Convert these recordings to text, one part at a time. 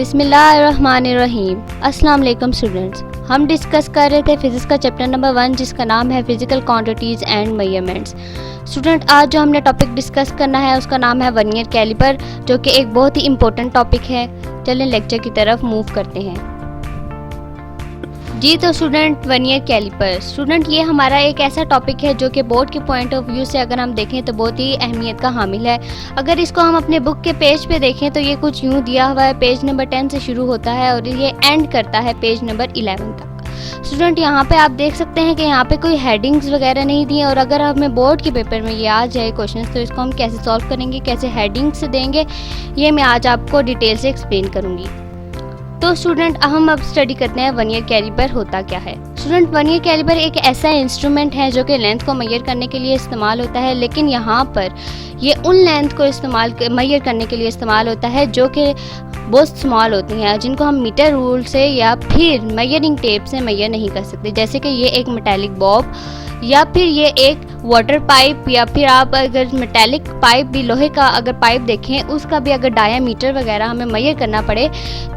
बिस्मिल्लाहिर्रहमानिर्रहीम। अस्सलाम वालेकुम स्टूडेंट्स। हम डिस्कस कर रहे थे फिज़िक्स का चैप्टर नंबर 1 जिसका नाम है physical quantities and measurements. Student आज जो हमने टॉपिक डिस्कस करना है उसका नाम है वर्नियर कैलिपर, जो कि एक बहुत ही इम्पोर्टेंट टॉपिक है। चलें लेक्चर की तरफ मूव करते हैं। जी तो स्टूडेंट, वर्नियर कैलिपर स्टूडेंट ये हमारा एक ऐसा टॉपिक है जो कि बोर्ड के पॉइंट ऑफ व्यू से अगर हम देखें तो बहुत ही अहमियत का हामिल है। अगर इसको हम अपने बुक के पेज पे देखें तो ये कुछ यूँ दिया हुआ है, पेज नंबर 10 से शुरू होता है और ये एंड करता है पेज नंबर 11 तक। स्टूडेंट यहाँ पे आप देख सकते हैं कि यहाँ पे कोई हेडिंग्स वगैरह नहीं दी है, और अगर हमें बोर्ड के पेपर में ये आ जाए क्वेश्चन तो इसको हम कैसे सॉल्व करेंगे, कैसे हेडिंग्स देंगे, ये मैं आज आपको डिटेल से एक्सप्लेन करूँगी। तो स्टूडेंट हम अब स्टडी करते हैं वर्नियर कैलिपर होता क्या है। स्टूडेंट वर्नियर कैलिपर एक ऐसा इंस्ट्रूमेंट है जो कि लेंथ को मेजर करने के लिए इस्तेमाल होता है, लेकिन यहाँ पर ये उन लेंथ को मेजर करने के लिए इस्तेमाल होता है जो कि बहुत स्मॉल होती हैं, जिनको हम मीटर रूल से या फिर मेजरिंग टेप से मेजर नहीं कर सकते। जैसे कि ये एक मेटालिक बॉब या फिर ये एक वाटर पाइप, या फिर आप अगर मेटालिक पाइप भी, लोहे का अगर पाइप देखें उसका भी अगर डायामीटर वगैरह हमें मेजर करना पड़े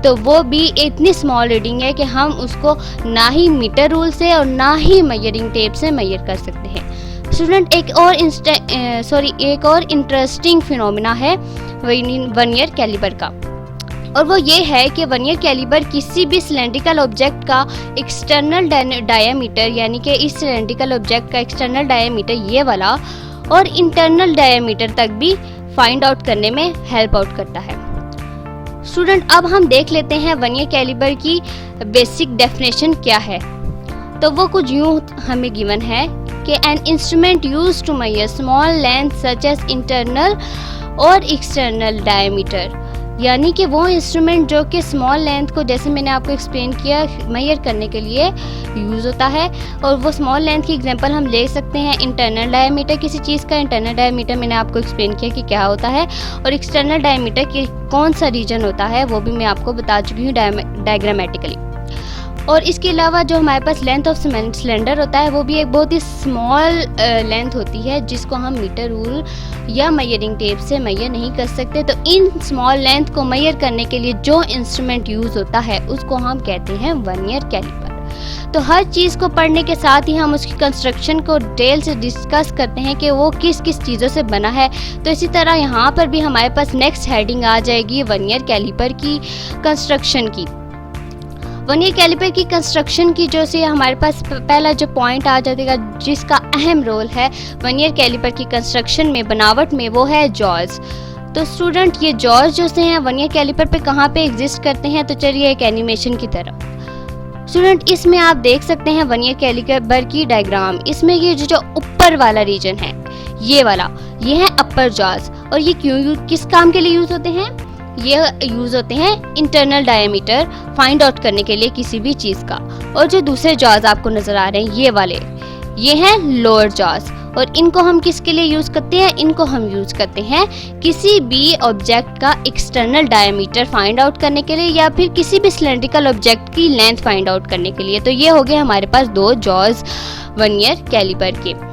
तो वो भी इतनी स्मॉल रीडिंग है कि हम उसको ना ही मीटर रूल से और ना ही मेजरिंग टेप से मेजर कर सकते हैं। स्टूडेंट एक और इंटरेस्टिंग फिनोमिना है वर्नियर कैलिपर का, और वो ये है कि वर्नियर कैलिपर किसी भी सिलेंड्रिकल ऑब्जेक्ट का एक्सटर्नल डायामीटर, यानी कि इस सिलेंड्रिकल ऑब्जेक्ट का एक्सटर्नल डायामीटर ये वाला, और इंटरनल डायामीटर तक भी फाइंड आउट करने में हेल्प आउट करता है। स्टूडेंट अब हम देख लेते हैं वर्नियर कैलिपर की बेसिक डेफिनेशन क्या है। तो वो कुछ यूँ हमें गिवन है कि an instrument used to measure small length such as internal और एक्सटर्नल डायामीटर, यानी कि वो इंस्ट्रूमेंट जो कि स्मॉल लेंथ को, जैसे मैंने आपको एक्सप्लेन किया, मेजर करने के लिए यूज़ होता है। और वो स्मॉल लेंथ की एग्जांपल हम ले सकते हैं इंटरनल डायमीटर किसी चीज़ का। इंटरनल डायमीटर मैंने आपको एक्सप्लेन किया कि क्या होता है, और एक्सटर्नल डायमीटर की कौन सा रीजन होता है वो भी मैं आपको बता चुकी हूँ डायग्रामेटिकली। और इसके अलावा जो हमारे पास लेंथ ऑफ सिलेंडर होता है वो भी एक बहुत ही स्मॉल लेंथ होती है जिसको हम मीटर रूल या मेजरिंग टेप से मेजर नहीं कर सकते। तो इन स्मॉल लेंथ को मेजर करने के लिए जो इंस्ट्रूमेंट यूज़ होता है उसको हम कहते हैं वर्नियर कैलिपर। तो हर चीज़ को पढ़ने के साथ ही हम उसकी कंस्ट्रक्शन को डिटेल से डिस्कस करते हैं कि वो किस किस चीज़ों से बना है। तो इसी तरह यहाँ पर भी हमारे पास नेक्स्ट हेडिंग आ जाएगी वर्नियर कैलिपर की कंस्ट्रक्शन की। वर्नियर कैलिपर की कंस्ट्रक्शन की जो से हमारे पास पहला जो पॉइंट आ जाएगा जिसका अहम रोल है वर्नियर कैलिपर की कंस्ट्रक्शन में, बनावट में, वो है जॉज। तो स्टूडेंट ये जॉज जो से हैं वर्नियर कैलिपर पे कहाँ पे एग्जिस्ट करते हैं, तो चलिए एक एनिमेशन की तरफ। स्टूडेंट इसमें आप देख सकते हैं वर्नियर कैलिपर की डायग्राम। इसमें ये जो ऊपर वाला रीजन है ये वाला, ये है अपर जॉज। और ये क्यों किस काम के लिए यूज़ होते हैं, ये यूज़ होते हैं इंटरनल डायमीटर फाइंड आउट करने के लिए किसी भी चीज़ का। और जो दूसरे जॉज आपको नज़र आ रहे हैं ये वाले, ये हैं लोअर जॉज। और इनको हम किसके लिए यूज़ करते हैं, इनको हम यूज़ करते हैं किसी भी ऑब्जेक्ट का एक्सटर्नल डायमीटर फाइंड आउट करने के लिए या फिर किसी भी सिलेंड्रिकल ऑब्जेक्ट की लेंथ फाइंड आउट करने के लिए। तो ये हो गए हमारे पास दो जॉज वर्नियर कैलिपर के।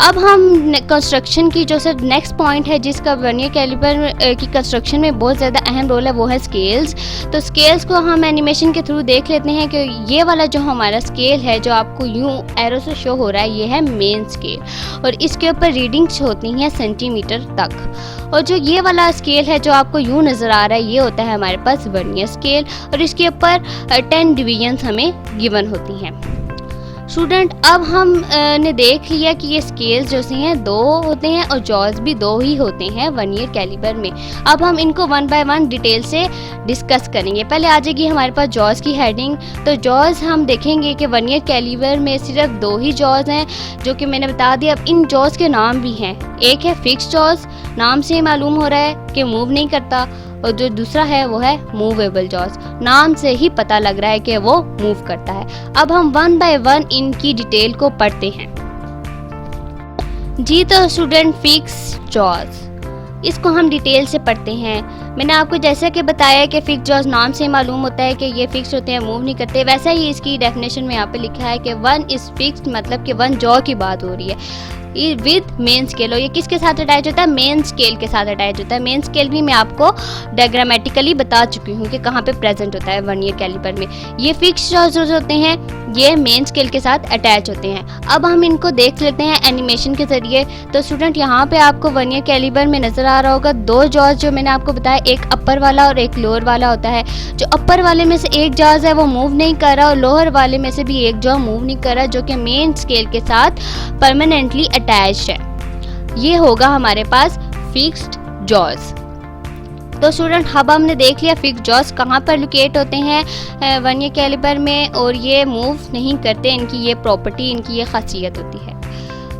अब हम कंस्ट्रक्शन की जो सर नेक्स्ट पॉइंट है जिसका वर्नियर कैलिपर की कंस्ट्रक्शन में बहुत ज़्यादा अहम रोल है वो है स्केल्स। तो स्केल्स को हम एनिमेशन के थ्रू देख लेते हैं कि ये वाला जो हमारा स्केल है जो आपको यूँ एरो से शो हो रहा है ये है मेन स्केल, और इसके ऊपर रीडिंग्स होती हैं सेंटीमीटर तक। और जो ये वाला स्केल है जो आपको यूँ नज़र आ रहा है ये होता है हमारे पास वर्नियर स्केल, और इसके ऊपर 10 डिवीजन्स हमें गिवन होती हैं। स्टूडेंट अब हम ने देख लिया कि ये स्केल्स जो से हैं दो होते हैं और जॉज भी दो ही होते हैं वर्नियर कैलिपर में। अब हम इनको वन बाय वन डिटेल से डिस्कस करेंगे। पहले आ जाएगी हमारे पास जॉज की हेडिंग। तो जॉज हम देखेंगे कि वर्नियर कैलिपर में सिर्फ दो ही जॉज हैं जो कि मैंने बता दिया। अब इन जॉज के नाम भी हैं, एक है फिक्स जॉज, नाम से मालूम हो रहा है कि मूव नहीं करता, और जो दूसरा है वो है मूवेबल जॉज, नाम से ही पता लग रहा है कि वो मूव करता है। अब हम वन बाय वन इनकी डिटेल को पढ़ते हैं। जी तो स्टूडेंट फिक्स जॉज, इसको हम डिटेल से पढ़ते हैं। मैंने आपको जैसा कि बताया कि फिक्स जॉज नाम से मालूम होता है कि ये फिक्स होते हैं, मूव नहीं करते, वैसा ही इसकी डेफिनेशन में यहाँ पे लिखा है कि वन इज़ फिक्स्ड, मतलब कि वन जॉ की बात हो रही है। With main scale. और ये किसके साथ अटैच होता है? मेन स्केल के साथ अटैच होता है। मेन स्केल भी मैं आपको डायग्रामेटिकली बता चुकी हूँ कि कहाँ पे प्रेजेंट होता है वर्नियर कैलिपर में। ये फिक्स जॉज होते हैं, ये मेन स्केल के साथ अटैच होते हैं। अब हम इनको देख लेते हैं एनिमेशन के जरिए। तो स्टूडेंट यहाँ पे आपको वर्नियर कैलिपर में नज़र आ रहा होगा दो जॉज जो मैंने आपको बताया, एक अपर वाला और एक लोअर वाला होता है। जो अपर वाले में से एक जॉज है वो मूव नहीं कर रहा और लोअर वाले में से भी एक जॉ मूव नहीं कर रहा, जो कि मेन स्केल के साथ परमानेंटली अटैच्ड है। ये होगा हमारे पास फिक्स्ड जॉज। तो स्टूडेंट अब हमने देख लिया फिक्स जॉज कहाँ पर लोकेट होते हैं वर्नियर कैलिपर में, और ये मूव नहीं करते, इनकी ये प्रॉपर्टी, इनकी ये खासियत होती है।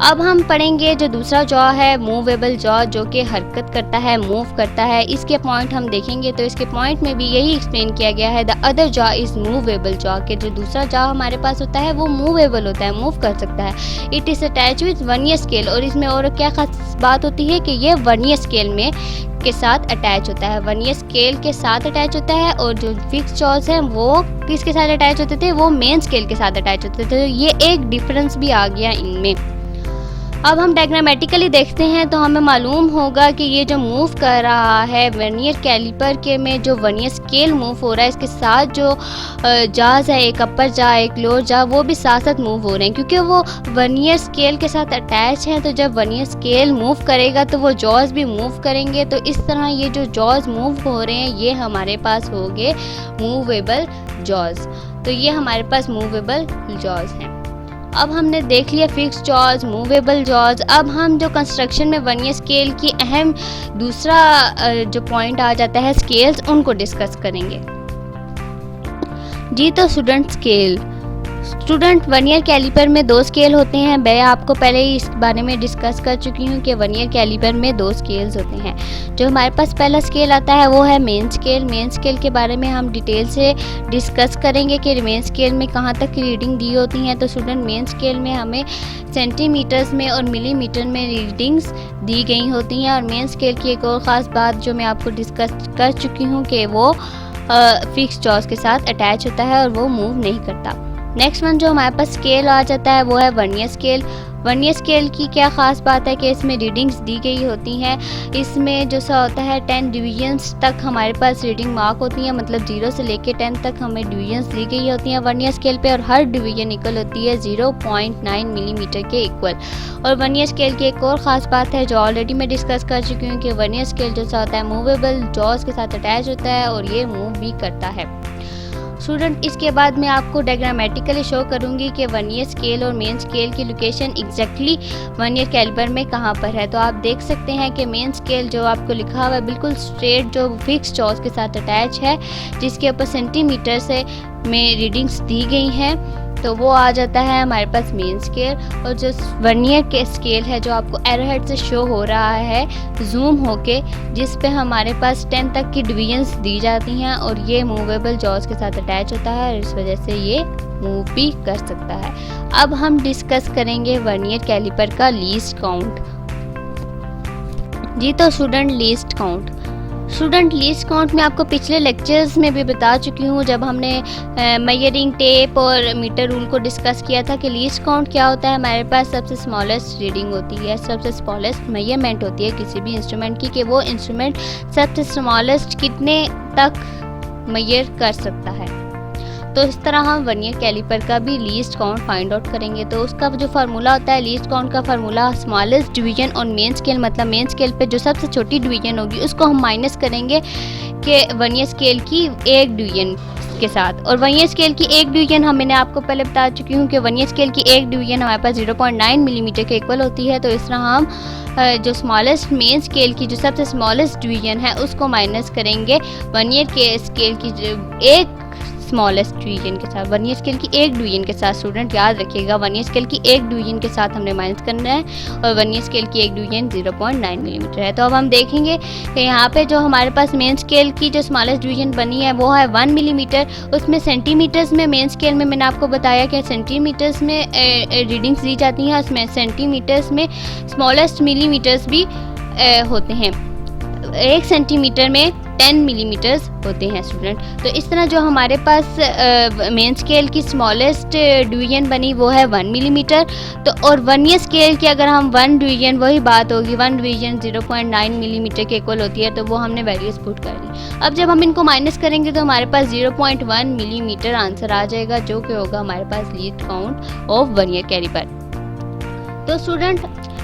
अब हम पढ़ेंगे जो दूसरा जॉ है मूवेबल जॉ, जो कि हरकत करता है, मूव करता है। इसके पॉइंट हम देखेंगे तो इसके पॉइंट में भी यही एक्सप्लेन किया गया है, the other jaw is movable jaw, के जो दूसरा जॉ हमारे पास होता है वो मूवेबल होता है, मूव कर सकता है। It is attach with vernier scale, और इसमें और क्या खास बात होती है कि ये वर्नियर स्केल में के साथ अटैच होता है, वर्नियर स्केल के साथ अटैच होता है। और जो फिक्स जॉज हैं वो किसके साथ अटैच होते थे? वो मेन स्केल के साथ अटैच होते थे। तो ये एक डिफरेंस भी आ गया इनमें। अब हम डायग्रामेटिकली देखते हैं तो हमें मालूम होगा कि ये जो मूव कर रहा है वर्नियर कैलिपर के में, जो वर्नियर स्केल मूव हो रहा है, इसके साथ जो जाज है, एक अपर जा एक लोअर जा, वो भी साथ साथ मूव हो रहे हैं, क्योंकि वो वर्नियर स्केल के साथ अटैच हैं। तो जब वर्नियर स्केल मूव करेगा तो वो जॉज भी मूव करेंगे। तो इस तरह ये जो जॉज मूव हो रहे हैं ये हमारे पास हो गए मूवेबल जॉज। तो ये हमारे पास मूवेबल जॉज हैं। अब हमने देख लिया फिक्स जॉज, मूवेबल जॉज। अब हम जो कंस्ट्रक्शन में वर्नियर स्केल की अहम दूसरा जो पॉइंट आ जाता है स्केल्स, उनको डिस्कस करेंगे। जी तो student scale, student vernier caliper में दो स्केल होते हैं। मैं आपको पहले ही इस बारे में डिस्कस कर चुकी हूँ कि वर्नियर कैलिपर में दो स्केल्स होते हैं। जो हमारे पास पहला स्केल आता है वो है मेन स्केल। मेन स्केल के बारे में हम डिटेल से डिस्कस करेंगे कि मेन स्केल में कहाँ तक रीडिंग दी होती हैं। तो स्टूडेंट मेन स्केल में हमें सेंटीमीटर्स में और मिलीमीटर में रीडिंग्स दी गई होती हैं। और मेन स्केल की एक और ख़ास बात जो मैं आपको डिस्कस कर चुकी हूँ कि वो फिक्स जॉज के साथ अटैच होता है और वो मूव नहीं करता। नेक्स्ट वन जो हमारे पास स्केल आ जाता है वो है वर्नियर स्केल। वर्नियर स्केल की क्या ख़ास बात है कि इसमें रीडिंग्स दी गई होती हैं। इसमें जो सा होता है 10 डिवीजन्स तक हमारे पास रीडिंग मार्क होती हैं, मतलब 0 से लेके 10 तक हमें डिवीजन्स दी गई होती हैं वर्नियर स्केल पे, और हर डिवीजन इक्वल होती है 0.9 मिलीमीटर के इक्वल। और वर्नियर स्केल की एक और ख़ास बात है जो ऑलरेडी मैं डिस्कस कर चुकी हूँ कि वर्नियर स्केल जो सा होता है मूवेबल जॉज के साथ अटैच होता है और ये मूव भी करता है। स्टूडेंट इसके बाद मैं आपको डायग्रामेटिकली शो करूंगी कि वर्नियर स्केल और मेन स्केल की लोकेशन एग्जैक्टली वर्नियर कैलिपर में कहाँ पर है। तो आप देख सकते हैं कि मेन स्केल जो आपको लिखा हुआ है बिल्कुल स्ट्रेट जो फिक्स जॉज के साथ अटैच है, जिसके ऊपर सेंटीमीटर से में रीडिंग्स दी गई हैं, तो वो आ जाता है हमारे पास मेन स्केल। और जो वर्नियर के स्केल है जो आपको एरोहेड से शो हो रहा है जूम होके, जिस पे हमारे पास 10 तक की डिवीजन्स दी जाती हैं, और ये मूवेबल जॉज के साथ अटैच होता है और इस वजह से ये मूव भी कर सकता है। अब हम डिस्कस करेंगे वर्नियर कैलिपर का लीस्ट काउंट। जी तो student least count, student least count में आपको पिछले लेक्चर्स में भी बता चुकी हूँ जब हमने मेजरिंग टेप और मीटर रूल को डिस्कस किया था कि लीस्ट काउंट क्या होता है। हमारे पास सबसे स्मॉलेस्ट रीडिंग होती है, सबसे स्मॉलेस्ट मेजरमेंट होती है किसी भी इंस्ट्रूमेंट की, कि वो इंस्ट्रूमेंट सबसे स्मॉलेस्ट कितने तक मेजर कर सकता है। तो इस तरह हम वर्नियर कैलिपर का भी लीस्ट काउंट फाइंड आउट करेंगे। तो उसका जो फार्मूला होता है लीस्ट काउंट का फार्मूला, स्मॉलेस्ट डिवीजन और मेन स्केल, मतलब मेन स्केल पे जो सबसे छोटी डिवीजन होगी उसको हम माइनस करेंगे कि वर्नियर स्केल की एक डिवीजन के साथ। और वर्नियर स्केल की एक डिवीजन मैंने आपको पहले बता चुकी हूँ कि वर्नियर स्केल की एक डिवीजन हमारे पास 0.9 मिलीमीटर के इक्वल होती है। तो इस तरह हम जो स्मॉलेस्ट मेन स्केल की जो सबसे स्मॉलेस्ट डिवीजन है उसको माइनस करेंगे वर्नियर के स्केल की एक स्मॉलेस्ट डिवीजन के साथ, वर्नियर स्केल की एक डिवीजन के साथ। स्टूडेंट याद रखिएगा वर्नियर स्केल की एक डिवीजन के साथ हमने माइनस करना है, और वर्नियर स्केल की एक डिवीजन 0.9 मिलीमीटर है। तो अब हम देखेंगे कि यहाँ पे जो हमारे पास मेन स्केल की जो स्मॉलेस्ट डिवीजन बनी है वो है 1 मिलीमीटर। उसमें सेंटीमीटर्स में मेन स्केल में मैंने आपको बताया कि सेंटीमीटर्स में रीडिंग्स दी जाती हैं, उसमें सेंटीमीटर्स में स्मॉलेस्ट मिलीमीटर्स भी होते हैं। 1 सेंटीमीटर में 10 मिलीमीटर्स होते हैं स्टूडेंट। तो इस तरह जो हमारे पास मेन स्केल की स्मॉलेस्ट डिवीजन बनी वो है 1 मिलीमीटर। तो और वर्नियर स्केल की अगर हम 1 डिवीजन, वही बात होगी 1 डिवीजन 0.9 मिलीमीटर के इक्वल होती है, तो वो हमने वैल्यूज पुट कर दी। अब जब हम इनको माइनस करेंगे तो हमारे पास 0.1 मिलीमीटर आंसर आ जाएगा, जो कि होगा हमारे पास least count of vernier caliper. तो स्टूडेंट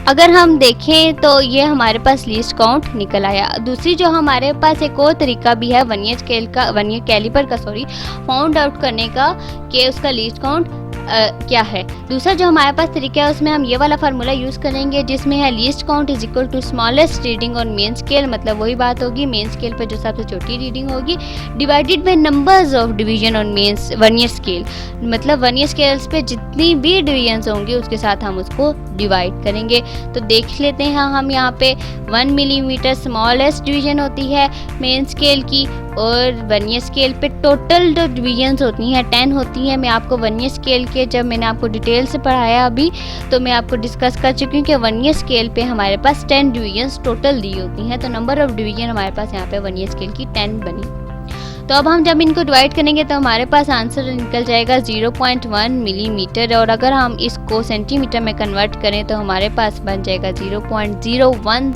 अगर हम देखें तो ये हमारे पास लीस्ट काउंट निकल आया। दूसरी जो हमारे पास एक और तरीका भी है वर्नियर कैलिपर का फाउंड आउट करने का कि उसका लीस्ट काउंट क्या है। दूसरा जो हमारे पास तरीका है उसमें हम ये वाला फार्मूला यूज़ करेंगे जिसमें है least count is equal to smallest reading on main scale, मतलब वही बात होगी मेन स्केल पर जो सबसे छोटी रीडिंग होगी divided by numbers of division on vernier scale, मतलब वर्नियर स्केल्स पे जितनी भी डिवीजन्स होंगी उसके साथ हम उसको डिवाइड करेंगे। तो देख लेते हैं हम यहाँ पे 1 मिलीमीटर स्मॉलेस्ट डिवीजन होती है मेन स्केल की, और वर्नियर स्केल पे टोटल जो डिवीजन्स होती हैं 10 होती हैं। मैं आपको वर्नियर स्केल के जब मैंने आपको डिटेल से पढ़ाया अभी तो मैं आपको डिस्कस कर चुकी हूँ कि वर्नियर स्केल पे हमारे पास 10 डिवीजन्स टोटल दी होती हैं। तो नंबर ऑफ डिवीजन हमारे पास यहाँ पे वर्नियर स्केल की 10 बनी। तो अब हम जब इनको डिवाइड करेंगे तो हमारे पास आंसर निकल जाएगा 0.1 मिलीमीटर, और अगर हम इसको सेंटीमीटर में कन्वर्ट करें तो हमारे पास बन जाएगा 0.01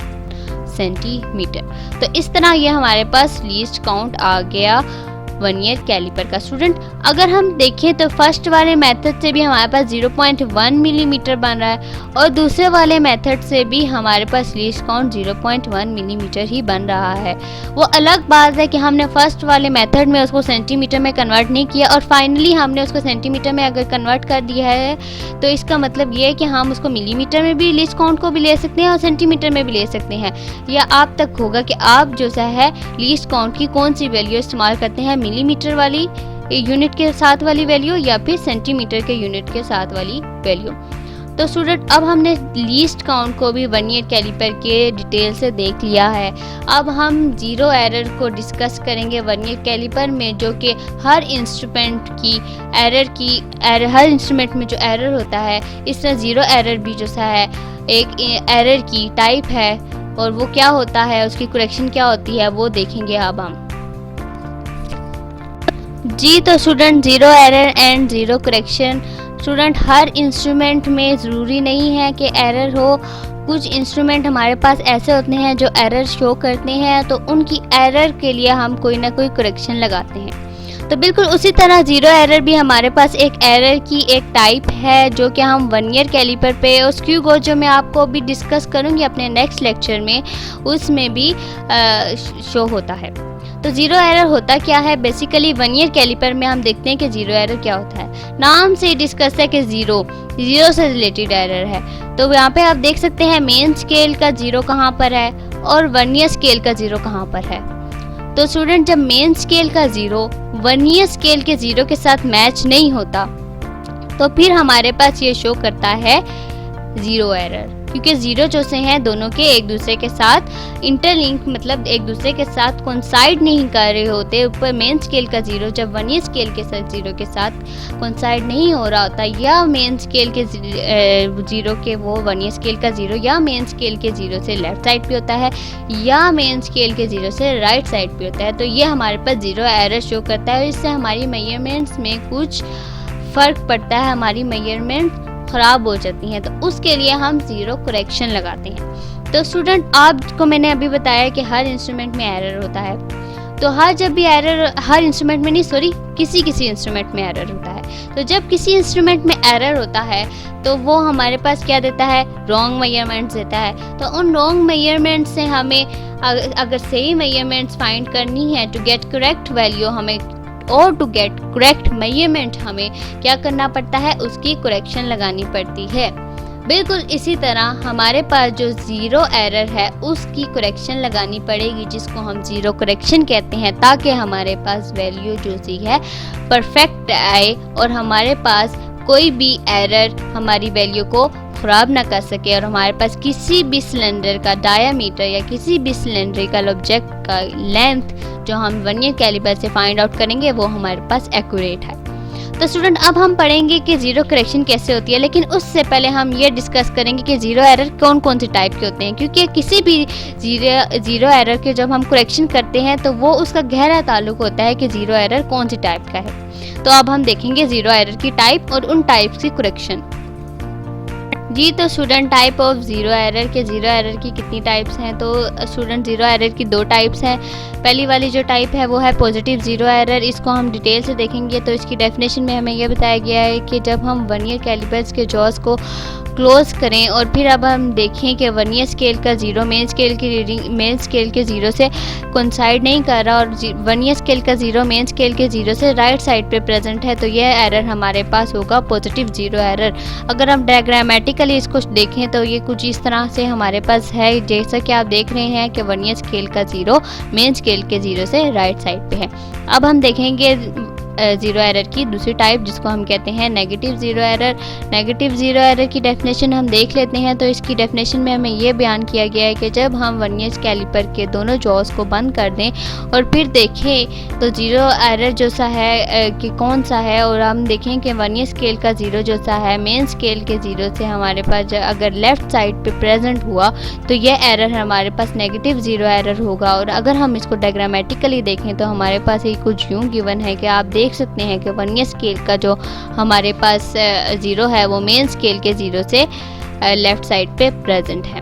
सेंटीमीटर। तो इस तरह ये हमारे पास लीस्ट काउंट आ गया वर्नियर कैलिपर का। स्टूडेंट अगर हम देखें तो फर्स्ट वाले मेथड से भी हमारे पास 0.1 मिलीमीटर बन रहा है और दूसरे वाले मेथड से भी हमारे पास लीस्ट काउंट 0.1 मिलीमीटर ही बन रहा है। वो अलग बात है कि हमने फर्स्ट वाले मेथड में उसको सेंटीमीटर में कन्वर्ट नहीं किया और फाइनली हमने उसको सेंटीमीटर में अगर कन्वर्ट कर दिया है तो इसका मतलब ये है कि हम उसको मिलीमीटर में भी लीस्ट काउंट को भी ले सकते हैं और सेंटीमीटर में भी ले सकते हैं। या आप तक होगा कि आप जो है लीस्ट काउंट की कौन सी वैल्यू इस्तेमाल करते हैं, मिलीमीटर वाली यूनिट के साथ वाली वैल्यू या फिर सेंटीमीटर के यूनिट के साथ वाली वैल्यू। तो स्टूडेंट अब हमने लीस्ट काउंट को भी वर्नियर कैलिपर के डिटेल से देख लिया है। अब हम जीरो एरर को डिस्कस करेंगे वर्नियर कैलिपर में, जो कि हर इंस्ट्रूमेंट हर इंस्ट्रूमेंट में जो एरर होता है, इस तरह जीरो एरर भी जो है एक एरर की टाइप है और वो क्या होता है, उसकी करेक्शन क्या होती है, वो देखेंगे अब हम। जी तो student zero error and zero correction, student her instrument में ज़रूरी नहीं है कि एरर हो। कुछ इंस्ट्रूमेंट हमारे पास ऐसे होते हैं जो एरर शो करते हैं, तो उनकी एरर के लिए हम कोई ना कोई करेक्शन लगाते हैं। तो बिल्कुल उसी तरह जीरो एरर भी हमारे पास एक एरर की एक टाइप है जो कि हम वर्नियर कैलिपर पे और स्क्यू गॉज जो मैं आपको अभी डिस्कस करूँगी अपने नेक्स्ट लेक्चर में, उसमें भी शो होता है। तो जीरो एरर होता क्या है, बेसिकली वर्नियर कैलिपर में हम देखते हैं कि जीरो एरर क्या होता है। नाम से डिस्कस है कि जीरो से रिलेटेड एरर है। तो यहाँ पे आप देख सकते हैं मेन स्केल का जीरो कहाँ पर है और वर्नियर स्केल का जीरो कहाँ पर है। तो स्टूडेंट जब मेन स्केल का जीरो वर्नियर स्केल के जीरो के साथ मैच नहीं होता तो फिर हमारे पास ये शो करता है जीरो एरर, क्योंकि जीरो जो से हैं दोनों के एक दूसरे के साथ इंटरलिंक, मतलब एक दूसरे के साथ कोइंसाइड नहीं कर रहे होते। ऊपर मेन स्केल का जीरो जब वर्नियर स्केल के साथ जीरो के साथ कोइंसाइड नहीं हो रहा होता, या मेन स्केल के जीरो के वो वर्नियर स्केल का जीरो या मेन स्केल के जीरो से लेफ्ट साइड पे होता है या मेन स्केल के जीरो से राइट साइड पे होता है, तो ये हमारे पास जीरो एरर शो करता है। इससे हमारी मेजरमेंट्स में कुछ फ़र्क पड़ता है, हमारी मेजरमेंट ख़राब हो जाती हैं, तो उसके लिए हम ज़ीरो करेक्शन लगाते हैं। तो स्टूडेंट आपको मैंने अभी बताया कि हर इंस्ट्रूमेंट में एरर होता है, तो जब भी एरर हर इंस्ट्रूमेंट में नहीं, सॉरी किसी इंस्ट्रूमेंट में एरर होता है। तो जब किसी इंस्ट्रूमेंट में एरर होता है तो वो हमारे पास क्या देता है, रॉन्ग मेजरमेंट्स देता है। तो उन रॉन्ग मेजरमेंट से हमें अगर सही मेजरमेंट्स फाइंड करनी है टू गेट करेक्ट वैल्यू हमें और टू गेट करेक्ट मेजरमेंट हमें क्या करना पड़ता है, उसकी करेक्शन लगानी पड़ती है। बिल्कुल इसी तरह हमारे पास जो ज़ीरो एरर है उसकी करेक्शन लगानी पड़ेगी, जिसको हम ज़ीरो करेक्शन कहते हैं, ताकि हमारे पास वैल्यू जो सी है परफेक्ट आए और हमारे पास कोई भी एरर हमारी वैल्यू को ख़राब ना कर सके और हमारे पास किसी भी सिलेंडर का डायामीटर या किसी भी सिलेंड्रिकल ऑब्जेक्ट का लेंथ जो हम वर्नियर कैलिपर से फाइंड आउट करेंगे वो हमारे पास एक्यूरेट है। तो स्टूडेंट अब हम पढ़ेंगे कि ज़ीरो करेक्शन कैसे होती है, लेकिन उससे पहले हम ये डिस्कस करेंगे कि ज़ीरो एरर कौन कौन सी टाइप के होते हैं, क्योंकि किसी भी ज़ीरो एरर के जब हम करेक्शन करते हैं तो वो उसका गहरा ताल्लुक होता है कि ज़ीरो एरर कौन सी टाइप का है। तो अब हम देखेंगे ज़ीरो एरर की टाइप और उन टाइप्स की करेक्शन। जी तो student type of zero error के ज़ीरो एरर की कितनी टाइप्स हैं, तो स्टूडेंट ज़ीरो एरर की दो टाइप्स हैं। पहली वाली जो टाइप है वो है पॉजिटिव ज़ीरो एरर। इसको हम डिटेल से देखेंगे। तो इसकी डेफिनेशन में हमें यह बताया गया है कि जब हम वर्नियर कैलिपर्स के जॉज को क्लोज करें और फिर अब हम देखें कि वर्नियर स्केल का ज़ीरो मेन स्केल की रीडिंग मेन स्केल के ज़ीरो से कोइंसाइड नहीं कर रहा और वर्नियर स्केल का ज़ीरो मेन स्केल के ज़ीरो से राइट साइड पे प्रेजेंट है, तो यह एरर हमारे पास होगा पॉजिटिव ज़ीरो एरर। अगर हम डायग्रामेटिकली इसको देखें तो ये कुछ इस तरह से हमारे पास है, जैसा कि आप देख रहे हैं कि वर्नियर स्केल का ज़ीरो मेन स्केल के ज़ीरो से राइट साइड पे है। अब हम देखेंगे ज़ीरो एरर की दूसरी टाइप जिसको हम कहते हैं negative zero error. Negative zero error की डेफिनेशन हम देख लेते हैं। तो इसकी डेफिनेशन में हमें ये बयान किया गया है कि जब हम वर्नियर कैलिपर के दोनों जॉज को बंद कर दें और फिर देखें तो ज़ीरो एरर जो सा है कि कौन सा है, और हम देखें कि वर्नियर स्केल का ज़ीरो जो सा है मेन स्केल के ज़ीरो से हमारे पास अगर लेफ़्ट साइड पे प्रेजेंट हुआ तो यह एरर हमारे पास नेगेटिव ज़ीरो एरर होगा। और अगर हम इसको डायग्रामेटिकली देखें तो हमारे पास ये कुछ यूँ गिवन है कि आप देख सकते हैं कि वर्नियर स्केल का जो हमारे पास ज़ीरो है वो मेन स्केल के ज़ीरो से लेफ़्ट साइड पे प्रेजेंट है।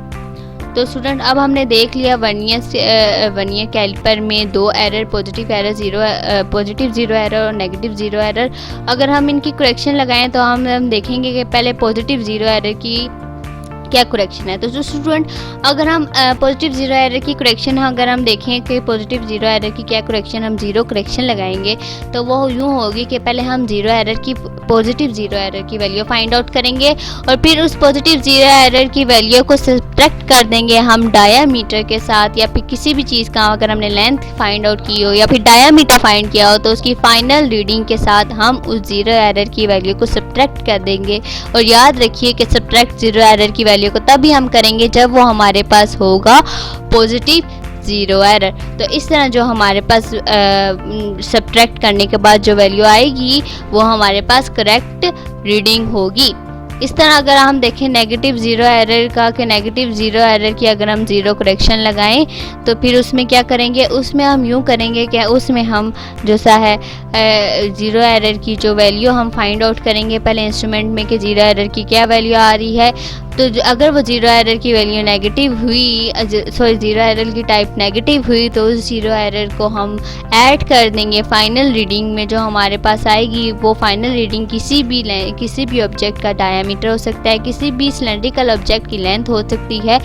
तो स्टूडेंट अब हमने देख लिया वर्नियर कैलिपर में दो एरर, पॉजिटिव ज़ीरो एरर और नेगेटिव ज़ीरो एरर। अगर हम इनकी करेक्शन लगाएं तो हम देखेंगे कि पहले पॉजिटिव ज़ीरो एरर की क्या करेक्शन है। तो जो स्टूडेंट अगर हम पॉजिटिव ज़ीरो एरर की करेक्शन अगर हम देखें कि पॉजिटिव ज़ीरो एरर की क्या करेक्शन, हम ज़ीरो करेक्शन लगाएंगे तो वो यूँ होगी कि पहले हम ज़ीरो एरर की पॉजिटिव ज़ीरो एरर की वैल्यू फाइंड आउट करेंगे और फिर उस पॉजिटिव ज़ीरो एरर की वैल्यू को सब्ट्रैक्ट कर देंगे हम डायामीटर के साथ, या फिर किसी भी चीज़ का अगर हमने लेंथ फाइंड आउट की हो या फिर डायामीटर फाइंड किया हो तो उसकी फाइनल रीडिंग के साथ हम उस ज़ीरो एरर की वैल्यू को सब्ट्रैक्ट कर देंगे। और याद रखिए कि सब्ट्रैक्ट ज़ीरो एरर की वैल्यू को तभी हम करेंगे जब वो हमारे पास होगा पॉजिटिव ज़ीरो एरर। तो इस तरह जो हमारे पास सब्ट्रैक्ट करने के बाद जो वैल्यू आएगी वो हमारे पास करेक्ट रीडिंग होगी। इस तरह अगर हम देखें नेगेटिव ज़ीरो एरर का कि नेगेटिव ज़ीरो एरर की अगर हम ज़ीरो करेक्शन लगाएं तो फिर उसमें क्या करेंगे, उसमें हम यूँ करेंगे कि उसमें हम जो सा है ज़ीरो एरर की जो वैल्यू हम फाइंड आउट करेंगे पहले इंस्ट्रूमेंट में कि ज़ीरो एरर की क्या वैल्यू आ रही है। तो अगर वो ज़ीरो एरर की वैल्यू नेगेटिव हुई, ज़ीरो एरर की टाइप नेगेटिव हुई तो उस ज़ीरो एरर को हम ऐड कर देंगे फाइनल रीडिंग में जो हमारे पास आएगी। वो फाइनल रीडिंग किसी भी ऑब्जेक्ट का डायामीटर हो सकता है, किसी भी सिलेंड्रिकल ऑब्जेक्ट की लेंथ हो सकती है।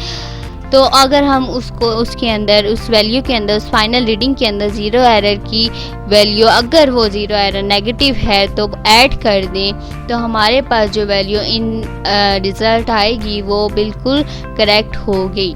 तो अगर हम उसको उसके अंदर उस वैल्यू के अंदर उस फाइनल रीडिंग के अंदर ज़ीरो एरर की वैल्यू अगर वो ज़ीरो एरर नेगेटिव है तो ऐड कर दें तो हमारे पास जो वैल्यू इन रिज़ल्ट आएगी वो बिल्कुल करेक्ट होगी।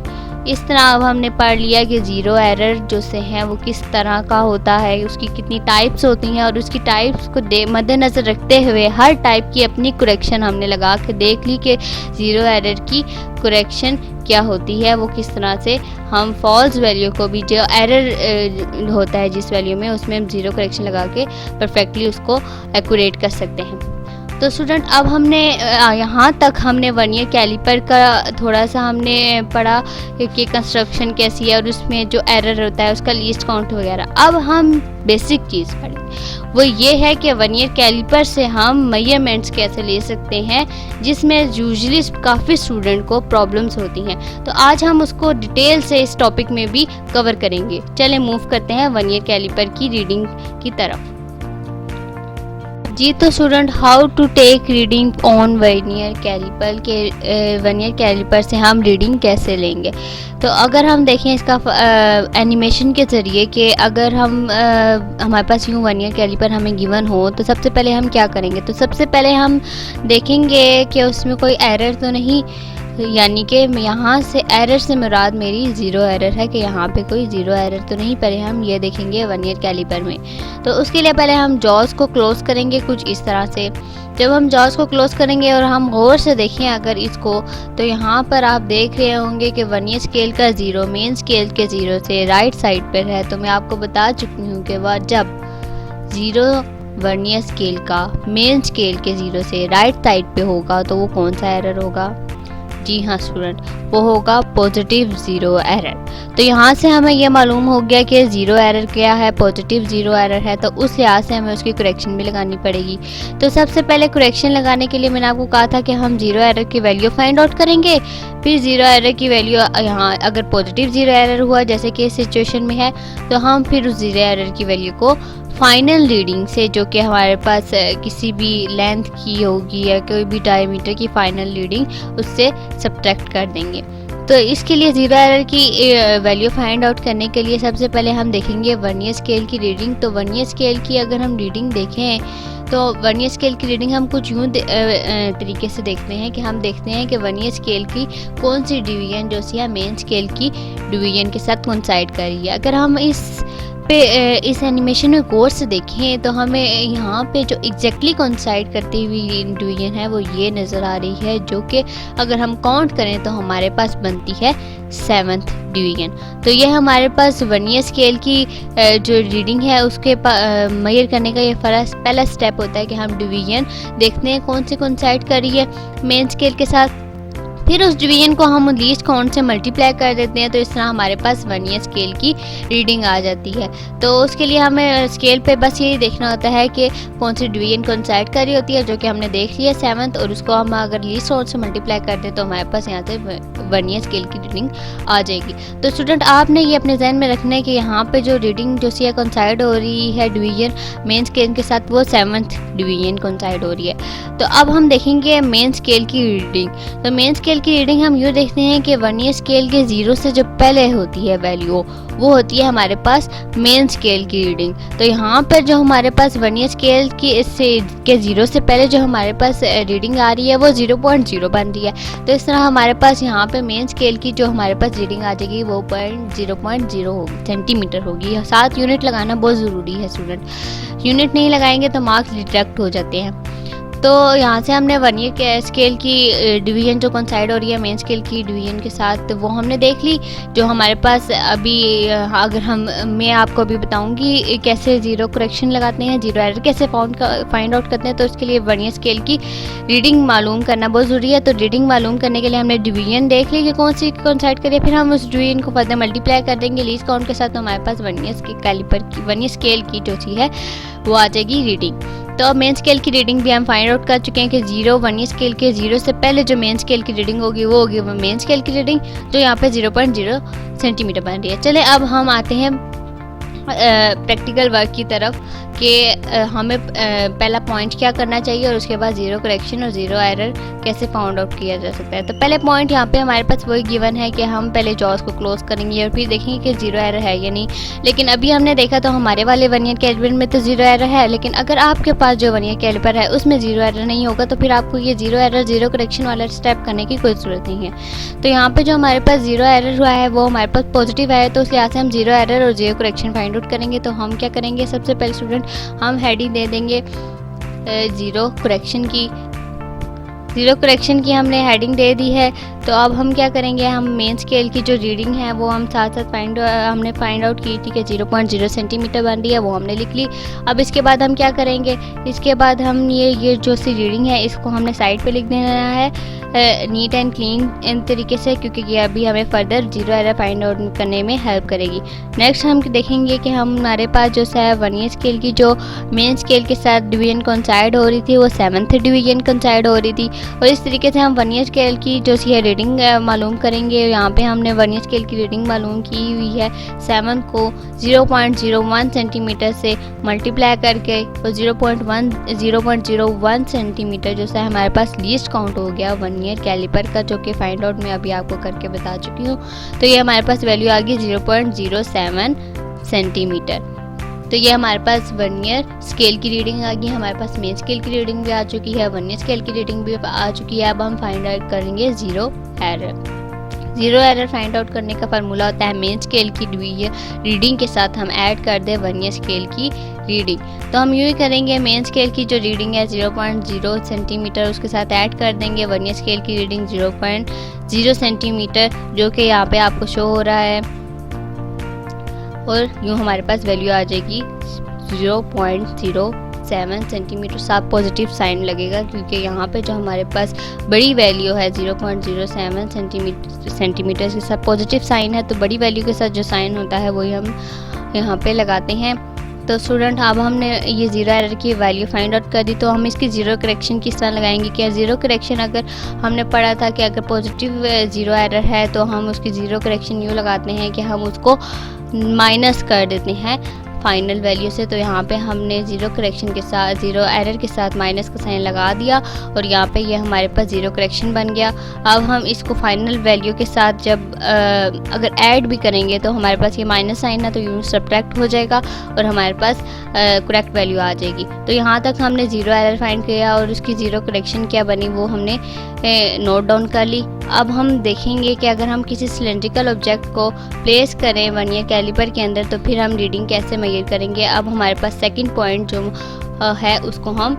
इस तरह अब हमने पढ़ लिया कि ज़ीरो एरर जो से हैं वो किस तरह का होता है, उसकी कितनी टाइप्स होती हैं और उसकी टाइप्स को मद्देनज़र रखते हुए हर टाइप की अपनी करेक्शन हमने लगा के देख ली कि ज़ीरो एरर की करेक्शन क्या होती है, वो किस तरह से हम फॉल्स वैल्यू को भी जो एरर होता है जिस वैल्यू में उसमें हम ज़ीरो करेक्शन लगा के परफेक्टली उसको एक्यूरेट कर सकते हैं। तो स्टूडेंट अब हमने यहाँ तक हमने वर्नियर कैलिपर का थोड़ा सा हमने पढ़ा कि कंस्ट्रक्शन कैसी है और उसमें जो एरर होता है उसका लीस्ट काउंट वगैरह। अब हम बेसिक चीज़ पढ़ेंगे, वो ये है कि वर्नियर कैलिपर से हम मेजरमेंट्स कैसे ले सकते हैं जिसमें यूजुअली काफ़ी स्टूडेंट को प्रॉब्लम्स होती हैं। तो आज हम उसको डिटेल से इस टॉपिक में भी कवर करेंगे। चलें मूव करते हैं वर्नियर कैलिपर की रीडिंग की तरफ। जी तो student how to take reading on vernier caliper के वर्नियर कैलिपर से हम रीडिंग कैसे लेंगे। तो अगर हम देखें इसका एनिमेशन के ज़रिए कि अगर हम हमारे पास यूँ वर्नियर कैलिपर हमें गिवन हो तो सबसे पहले हम क्या करेंगे। तो सबसे पहले हम देखेंगे कि उसमें कोई एरर तो नहीं, यानी कि यहाँ से एरर से मुराद मेरी ज़ीरो एरर है कि यहाँ पे कोई ज़ीरो एरर तो नहीं। पहले हम ये देखेंगे वर्नियर कैलिपर में। तो उसके लिए पहले हम जॉज को क्लोज़ करेंगे कुछ इस तरह से। जब हम जॉज को क्लोज़ करेंगे और हम गौर से देखें अगर इसको, तो यहाँ पर आप देख रहे होंगे कि वर्नियर स्केल का ज़ीरो मेन स्केल के ज़ीरो से राइट साइड पर है। तो मैं आपको बता चुकी हूँ कि वह जब ज़ीरो वर्नियर स्केल का मेन स्केल के 0 से राइट साइड पे होगा तो वो कौन सा एरर होगा? जी हाँ स्टूडेंट, वो होगा पॉजिटिव 0 एरर। तो यहाँ से हमें ये मालूम हो गया कि 0 एरर क्या है, पॉजिटिव 0 एरर है, तो उस लिहाज से हमें उसकी करेक्शन भी लगानी पड़ेगी। तो सबसे पहले करेक्शन लगाने के लिए मैंने आपको कहा था कि हम 0 एरर की वैल्यू फाइंड आउट करेंगे। फिर 0 एरर की वैल्यू यहाँ अगर पॉजिटिव 0 एरर हुआ जैसे कि इस सिचुएशन में है, तो हम फिर उस 0 एरर की वैल्यू को फाइनल रीडिंग से, जो कि हमारे पास किसी भी लेंथ की होगी या कोई भी डायमीटर की फाइनल रीडिंग, उससे सब्ट्रैक्ट कर देंगे। तो इसके लिए 0 एरर की वैल्यू फाइंड आउट करने के लिए सबसे पहले हम देखेंगे वर्नियर स्केल की रीडिंग। तो वर्नियर स्केल की अगर हम रीडिंग देखें तो वर्नियर स्केल की रीडिंग हम कुछ यूँ तरीके से देखते हैं कि हम देखते हैं कि वर्नियर स्केल की कौन सी डिवीजन जो सी है मेन स्केल की डिवीजन के साथ कोइंसाइड कर रही है। अगर हम इस एनिमेशन में गौर से देखें तो हमें यहाँ पे जो एग्जैक्टली कोइंसाइड करती हुई डिवीजन है वो ये नज़र आ रही है, जो कि अगर हम काउंट करें तो हमारे पास बनती है 7th डिवीजन। तो ये हमारे पास वर्नियर स्केल की जो रीडिंग है उसके मेजर करने का ये पहला स्टेप होता है कि हम डिवीजन देखते हैं कौन सी कोइंसाइड कर रही है मेन स्केल के साथ। फिर उस डिवीजन को हम लीस्ट काउंट से मल्टीप्लाई कर देते हैं, तो इस तरह हमारे पास वर्नियर स्केल की रीडिंग आ जाती है। तो उसके लिए हमें स्केल पे बस यही देखना होता है कि कौन सी डिवीजन कोइंसाइड कर रही होती है, जो कि हमने देख लिया 7th, और उसको हम अगर लीस्ट काउंट से मल्टीप्लाई कर दें तो हमारे पास यहाँ से वर्नियर स्केल की रीडिंग आ जाएगी। तो स्टूडेंट आपने ये अपने जहन में रखना है कि यहाँ पे जो रीडिंग जो सी है कोइंसाइड हो रही है डिवीजन मेन स्केल के साथ, वो 7th डिवीजन कोइंसाइड हो रही है। तो अब हम देखेंगे मेन स्केल की रीडिंग। तो मेन स्केल की रीडिंग हम यूँ देखते हैं कि वर्नियर स्केल के 0 से जो पहले होती है वैल्यू, वो होती है हमारे पास मेन स्केल की रीडिंग। तो यहाँ पर जो हमारे पास वर्नियर स्केल की के 0 से पहले जो हमारे पास रीडिंग आ रही है वो 0.0 बन रही है। तो इस तरह हमारे पास यहाँ पे मेन स्केल की जो हमारे पास रीडिंग आ जाएगी वो 0.0 होगी, सेंटीमीटर होगी। 7 यूनिट लगाना बहुत ज़रूरी है स्टूडेंट, यूनिट नहीं लगाएंगे तो मार्क्स डिडक्ट हो जाते हैं। तो यहाँ से हमने वर्नियर स्केल की डिवीजन जो कोइंसाइड हो रही है मेन स्केल की डिवीजन के साथ वो हमने देख ली। जो हमारे पास अभी अगर मैं आपको अभी बताऊंगी कैसे 0 करेक्शन लगाते हैं, 0 एरर कैसे फाइंड आउट करते हैं। तो इसके लिए वर्नियर स्केल की रीडिंग मालूम करना बहुत ज़रूरी है। तो रीडिंग मालूम करने के लिए हमने डिवीजन देख ली कि कौन सी कोइंसाइड करिए, फिर हम उस डिवीजन को फर्दर मल्टीप्लाई कर देंगे लीस्ट काउंट के साथ, तो हमारे पास वर्नियर स्केल की जो चीज़ है वो आ जाएगी रीडिंग। तो मेन स्केल की रीडिंग भी हम फाइंड आउट कर चुके हैं कि 0 वर्नियर स्केल के 0 से पहले जो मेन स्केल की रीडिंग होगी वो होगी मेन स्केल की रीडिंग, जो यहाँ पे 0.0 सेंटीमीटर बन रही है। चले अब हम आते हैं प्रैक्टिकल वर्क की तरफ कि हमें पहला पॉइंट क्या करना चाहिए और उसके बाद 0 करेक्शन और 0 एरर कैसे फाउंड आउट किया जा सकता है। तो पहले पॉइंट यहाँ पे हमारे पास वही गिवन है कि हम पहले जॉस को क्लोज करेंगे और फिर देखेंगे कि 0 एरर है या नहीं। लेकिन अभी हमने देखा तो हमारे वाले वर्नियर कैलिपर में तो 0 एरर है, लेकिन अगर आपके पास जो वर्नियर कैलिपर है उसमें 0 एरर नहीं होगा तो फिर आपको ये 0 एरर 0 करेक्शन वाला स्टेप करने की कोई ज़रूरत नहीं है। तो यहाँ पर जो हमारे पास 0 एरर हुआ है वो हमारे पास पॉजिटिव है, तो उस लिहाज से हम 0 एरर और 0 करेक्शन फाइंड आउट करेंगे। तो हम क्या करेंगे, सबसे पहले स्टूडेंट हम हेडिंग दे देंगे 0 करेक्शन की हमने हेडिंग दे दी है। तो अब हम क्या करेंगे, हम मेन स्केल की जो रीडिंग है वो हम साथ साथ हमने फाइंड आउट की थी कि 0.0 सेंटीमीटर बन रही है, वो हमने लिख ली। अब इसके बाद हम क्या करेंगे, इसके बाद हम ये जो सी रीडिंग है इसको हमने साइड पे लिख देना है नीट एंड क्लीन इन तरीके से, क्योंकि ये अभी हमें फर्दर 0 एरर फाइंड आउट करने में हेल्प करेगी। नेक्स्ट हम देखेंगे कि हमारे पास जो है वर्नियर स्केल की जो मेन स्केल के साथ डिवीजन कोइंसाइड हो रही थी वो 7th डिवीजन कोइंसाइड हो रही थी, और इस तरीके से हम वर्नियर स्केल की जो सी है रीडिंग मालूम करेंगे। यहाँ पे हमने वर्नियर स्केल की रीडिंग मालूम की हुई है 7 को 0.01 सेंटीमीटर से मल्टीप्लाई करके, और 0.01 सेंटीमीटर जो है हमारे पास लीस्ट काउंट हो गया वर्नियर कैलिपर का, जो कि फाइंड आउट में अभी आपको करके बता चुकी हूँ। तो ये हमारे पास वैल्यू आ गई 0.07 सेंटीमीटर। तो ये हमारे पास वर्नियर स्केल की रीडिंग आ गई, हमारे पास मेन स्केल की रीडिंग भी आ चुकी है, वर्नियर स्केल की रीडिंग भी आ चुकी है। अब हम फाइंड आउट करेंगे 0 एरर। 0 एरर फाइंड आउट करने का फार्मूला होता है मेन स्केल की रीडिंग के साथ हम ऐड कर दें वर्नियर स्केल की रीडिंग। तो हम यूँ ही करेंगे, मेन स्केल की जो रीडिंग है 0.0 सेंटीमीटर उसके साथ ऐड कर देंगे वर्नियर स्केल की रीडिंग 0.0 सेंटीमीटर, जो कि यहाँ पे आपको शो हो रहा है, और यूँ हमारे पास वैल्यू आ जाएगी 0.0 0.07 सेंटीमीटर साफ पॉजिटिव साइन लगेगा, क्योंकि यहाँ पे जो हमारे पास बड़ी वैल्यू है 0.07 सेंटीमीटर के साथ पॉजिटिव साइन है, तो बड़ी वैल्यू के साथ जो साइन होता है वही हम यहाँ पे लगाते हैं। तो स्टूडेंट अब हमने ये ज़ीरो एरर की वैल्यू फाइंड आउट कर दी, तो हम इसकी ज़ीरो करेक्शन किस तरह लगाएंगे। क्या ज़ीरो करेक्शन, अगर हमने पढ़ा था कि अगर पॉजिटिव ज़ीरो एरर है तो हम उसकी ज़ीरो करेक्शन यूँ लगाते हैं कि हम उसको माइनस कर देते हैं फाइनल वैल्यू से। तो यहाँ पे हमने ज़ीरो करेक्शन के साथ, ज़ीरो एरर के साथ माइनस का साइन लगा दिया और यहाँ पे ये हमारे पास ज़ीरो करेक्शन बन गया। अब हम इसको फाइनल वैल्यू के साथ जब अगर ऐड भी करेंगे तो हमारे पास ये माइनस साइन है तो यूँ सब्ट्रैक्ट हो जाएगा और हमारे पास करेक्ट वैल्यू आ जाएगी। तो यहाँ तक हमने ज़ीरो एरर फाइंड किया और उसकी ज़ीरो करेक्शन क्या बनी वो हमने नोट डाउन कर ली। अब हम देखेंगे कि अगर हम किसी सिलेंड्रिकल ऑब्जेक्ट को प्लेस करें वर्नियर कैलिपर के अंदर तो फिर हम रीडिंग कैसे मेजर करेंगे। अब हमारे पास सेकंड पॉइंट जो है उसको हम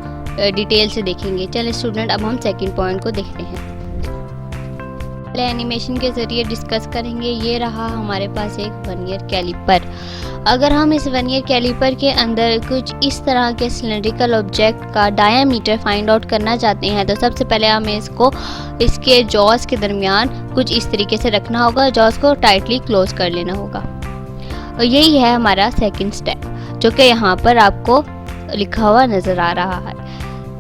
डिटेल से देखेंगे। चलिए स्टूडेंट, अब हम सेकंड पॉइंट को देखते हैं। पहले एनिमेशन के ज़रिए डिस्कस करेंगे। ये रहा हमारे पास एक वर्नियर कैलिपर। अगर हम इस वर्नियर कैलिपर के अंदर कुछ इस तरह के सिलेंड्रिकल ऑब्जेक्ट का डायामीटर फाइंड आउट करना चाहते हैं तो सबसे पहले हमें इसको इसके जॉस के दरमियान कुछ इस तरीके से रखना होगा, जॉस को टाइटली क्लोज कर लेना होगा। और यही है हमारा सेकंड स्टेप, जो कि यहाँ पर आपको लिखा हुआ नज़र आ रहा है।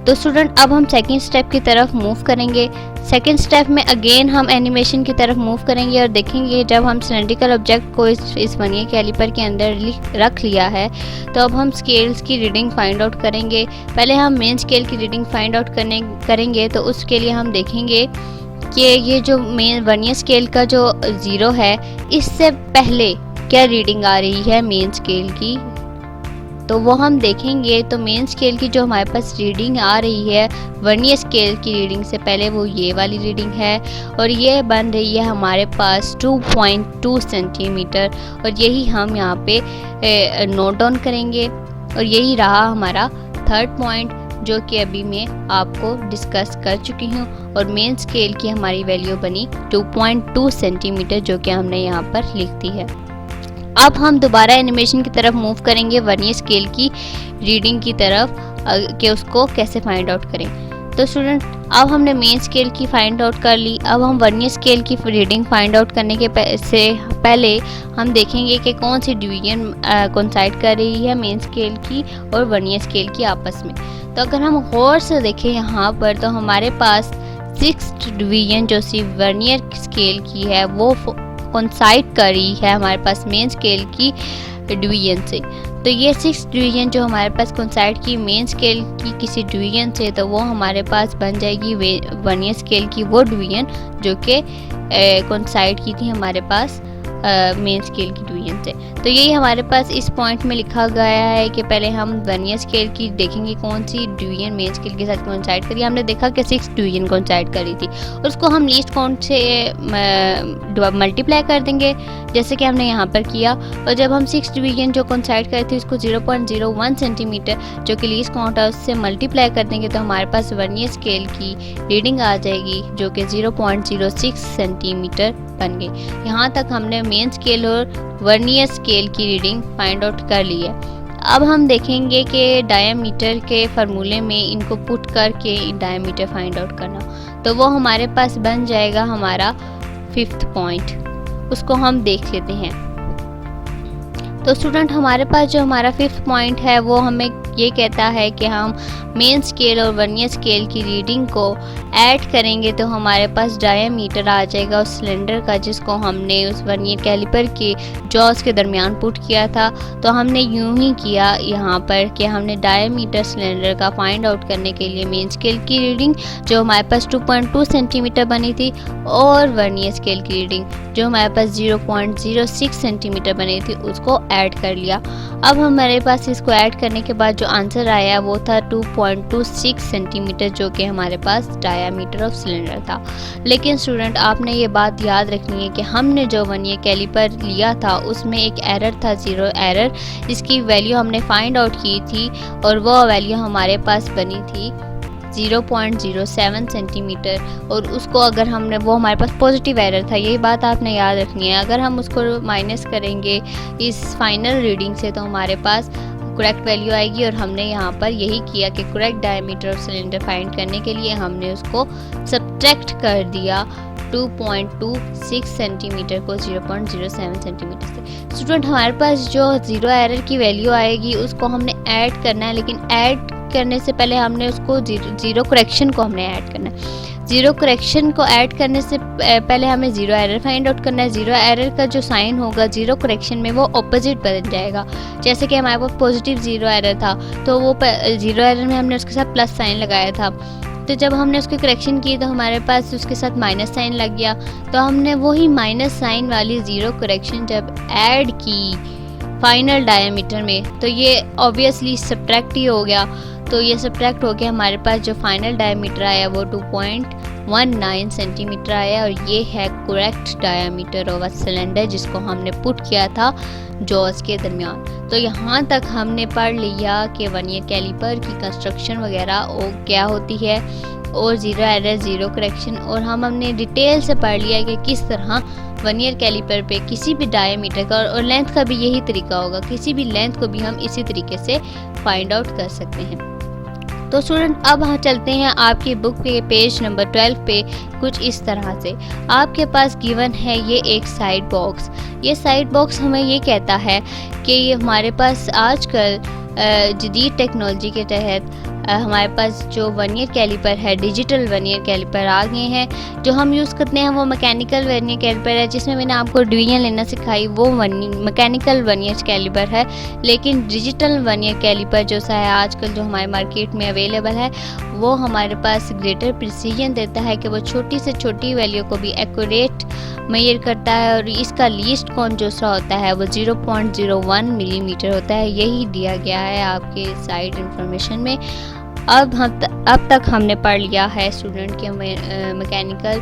तो स्टूडेंट, अब हम सेकंड स्टेप की तरफ मूव करेंगे। सेकंड स्टेप में अगेन हम एनिमेशन की तरफ मूव करेंगे और देखेंगे जब हम सिलेंड्रिकल ऑब्जेक्ट को इस वर्नियर कैलिपर के अंदर रख लिया है तो अब हम स्केल्स की रीडिंग फाइंड आउट करेंगे। पहले हम मेन स्केल की रीडिंग फाइंड आउट करेंगे तो उसके लिए हम देखेंगे कि ये जो मेन वर्नियर स्केल का जो ज़ीरो है इससे पहले क्या रीडिंग आ रही है मेन स्केल की, तो वो हम देखेंगे। तो मेन स्केल की जो हमारे पास रीडिंग आ रही है वर्नियर स्केल की रीडिंग से पहले वो ये वाली रीडिंग है और ये बन रही है हमारे पास 2.2 सेंटीमीटर और यही हम यहाँ पे नोट डाउन करेंगे। और यही रहा हमारा थर्ड पॉइंट जो कि अभी मैं आपको डिस्कस कर चुकी हूँ और मेन स्केल की हमारी वैल्यू बनी 2.2 सेंटीमीटर जो कि हमने यहाँ पर लिख दी है। अब हम दोबारा एनिमेशन की तरफ मूव करेंगे वर्नियर स्केल की रीडिंग की तरफ कि उसको कैसे फाइंड आउट करें। तो स्टूडेंट, अब हमने मेन स्केल की फाइंड आउट कर ली। अब हम वर्नियर स्केल की रीडिंग फाइंड आउट करने के से पहले हम देखेंगे कि कौन सी डिवीजन कोइंसाइड कर रही है मेन स्केल की और वर्नियर स्केल की आपस में। तो अगर हम गौर से देखें यहाँ पर तो हमारे पास 6th डिवीजन जो सी वर्नियर स्केल की है वो कोइंसाइड कर रही है हमारे पास मेन स्केल की डिवीजन से। तो ये 6th डिवीजन जो हमारे पास कोइंसाइड की मेन स्केल की किसी डिवीजन से तो वो हमारे पास बन जाएगी वर्नियर स्केल की वो डिवीजन जो कि कोइंसाइड की थी हमारे पास मेन स्केल की डिवीजन से। तो यही हमारे पास इस पॉइंट में लिखा गया है कि पहले हम वर्नियर स्केल की देखेंगे कौन सी डिवीजन मेन स्केल के साथ कोइंसाइड करी। हमने देखा कि 6th डिवीजन कोइंसाइड करी थी, उसको हम लीस्ट काउंट से मल्टीप्लाई कर देंगे जैसे कि हमने यहाँ पर किया। और जब हम 6th डिवीजन जो कोइंसाइड करी थी उसको 0.01 सेंटीमीटर जो कि लीस्ट काउंट है उससे मल्टीप्लाई कर देंगे तो हमारे पास वर्नियर स्केल की रीडिंग आ जाएगी जो कि 0.06 सेंटीमीटर बन गई। यहाँ तक हमने मेन स्केल और वर्नियर स्केल की रीडिंग फाइंड आउट कर ली है। अब हम देखेंगे कि डायामीटर के फार्मूले में इनको पुट करके डायामीटर फाइंड आउट करना, तो वो हमारे पास बन जाएगा हमारा 5th पॉइंट। उसको हम देख लेते हैं। तो स्टूडेंट, हमारे पास जो हमारा 5th पॉइंट है वो हमें ये कहता है कि हम मेन स्केल और वर्नियर स्केल की रीडिंग को ऐड करेंगे तो हमारे पास डायामीटर आ जाएगा उस सिलेंडर का जिसको हमने उस वर्नियर कैलिपर के जॉस के दरमियान पुट किया था। तो हमने यूं ही किया यहाँ पर कि हमने डायामीटर सिलेंडर का फाइंड आउट करने के लिए मेन स्केल की रीडिंग जो हमारे पास 2.2 सेंटीमीटर बनी थी और वर्नियर स्केल की रीडिंग जो हमारे पास 0.06 सेंटीमीटर बनी थी उसको ऐड कर लिया। अब हमारे पास इसको ऐड करने के बाद जो आंसर आया वो था 2.26 सेंटीमीटर जो कि हमारे पास डायामीटर ऑफ सिलेंडर था। लेकिन स्टूडेंट, आपने ये बात याद रखनी है कि हमने जो वर्नियर कैलिपर लिया था उसमें एक एरर था, ज़ीरो एरर, जिसकी वैल्यू हमने फाइंड आउट की थी और वो वैल्यू हमारे पास बनी थी 0.07 सेंटीमीटर। और उसको अगर हमने वो हमारे पास पॉजिटिव एरर था, यही बात आपने याद रखनी है। अगर हम उसको माइनस करेंगे इस फाइनल रीडिंग से तो हमारे पास करेक्ट वैल्यू आएगी। और हमने यहाँ पर यही किया कि correct diameter of cylinder find करने के लिए हमने उसको सब्ट्रैक्ट कर दिया 2.26 सेंटीमीटर को 0.07 सेंटीमीटर से। स्टूडेंट हमारे पास जो ज़ीरो एरर की वैल्यू आएगी उसको हमने ऐड करना है, लेकिन ऐड करने से पहले हमने उसको ज़ीरो करेक्शन को हमने ऐड करना है। ज़ीरो करेक्शन को ऐड करने से पहले हमें ज़ीरो एरर फाइंड आउट करना है। ज़ीरो एरर का जो साइन होगा ज़ीरो करेक्शन में वो ऑपोजिट बन जाएगा। जैसे कि हमारे पास पॉजिटिव ज़ीरो एरर था तो वो ज़ीरो एरर में हमने उसके साथ प्लस साइन लगाया था, तो जब हमने उसकी करेक्शन की तो हमारे पास उसके साथ माइनस साइन लग गया। तो हमने वही माइनस साइन वाली ज़ीरो करेक्शन जब ऐड की फाइनल डायमीटर में तो ये ऑब्वियसली सब्ट्रैक्ट ही हो गया। तो ये सब्ट्रैक्ट हो गया, हमारे पास जो फाइनल डायमीटर आया वो 2.19 सेंटीमीटर आया। और ये है correct diameter of a cylinder जिसको हमने पुट किया था जॉज के दरमियान। तो यहाँ तक हमने पढ़ लिया कि वर्नियर कैलिपर की कंस्ट्रक्शन वगैरह क्या होती है और ज़ीरो एरर ज़ीरो करेक्शन, और हमने डिटेल से पढ़ लिया कि किस तरह वर्नियर कैलिपर पे किसी भी डायमीटर का और लेंथ का भी यही तरीका होगा, किसी भी लेंथ को भी हम इसी तरीके से फाइंड आउट कर सकते हैं। तो स्टूडेंट अब हम चलते हैं आपकी बुक पे पेज नंबर 12 पे। कुछ इस तरह से आपके पास गिवन है ये एक साइड बॉक्स। ये साइड बॉक्स हमें ये कहता है कि ये हमारे पास आजकल जदीद टेक्नोलॉजी के तहत हमारे पास जो वर्नियर कैलिपर है, डिजिटल वर्नियर कैलिपर आ गए हैं। जो हम यूज़ करते हैं वो मैकेनिकल वर्नियर कैलिपर है, जिसमें मैंने आपको डिवीजन लेना सिखाई वो मैकेनिकल वर्नियर कैलिपर है। लेकिन डिजिटल वर्नियर कैलिपर जो सा है आजकल जो हमारे मार्केट में अवेलेबल है वो हमारे पास ग्रेटर प्रिसीजन देता है कि वो छोटी से छोटी वैल्यू को भी एक्यूरेट मेजर करता है। और इसका लीस्ट काउंट जो सा होता है वो 0.01 मिलीमीटर होता है। यही दिया गया है आपके साइड इंफॉर्मेशन में। अब तक हमने पढ़ लिया है स्टूडेंट के मैकेनिकल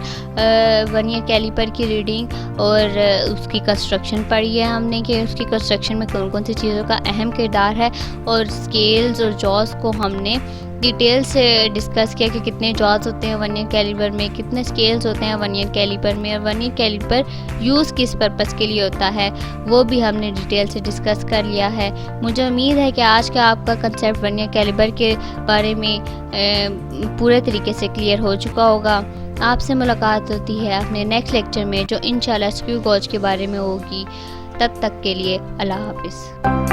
वर्नियर कैलिपर की रीडिंग और उसकी कंस्ट्रक्शन पढ़ी है हमने कि उसकी कंस्ट्रक्शन में कौन कौन सी चीज़ों का अहम किरदार है, और स्केल्स और जॉज को हमने डिटेल से डिस्कस किया कि कितने जॉज होते हैं वर्नियर कैलिपर में, कितने स्केल्स होते हैं वर्नियर कैलिपर में, और वर्नियर कैलिपर यूज़ किस पर्पस के लिए होता है वो भी हमने डिटेल से डिस्कस कर लिया है। मुझे उम्मीद है कि आज का आपका कंसेप्ट वर्नियर कैलिपर के बारे में पूरे तरीके से क्लियर हो चुका होगा। आपसे मुलाकात होती है अपने नेक्स्ट लेक्चर में जो इंशाल्लाह स्क्रू गॉज के बारे में होगी। तब तक के लिए अल्लाह हाफिज़।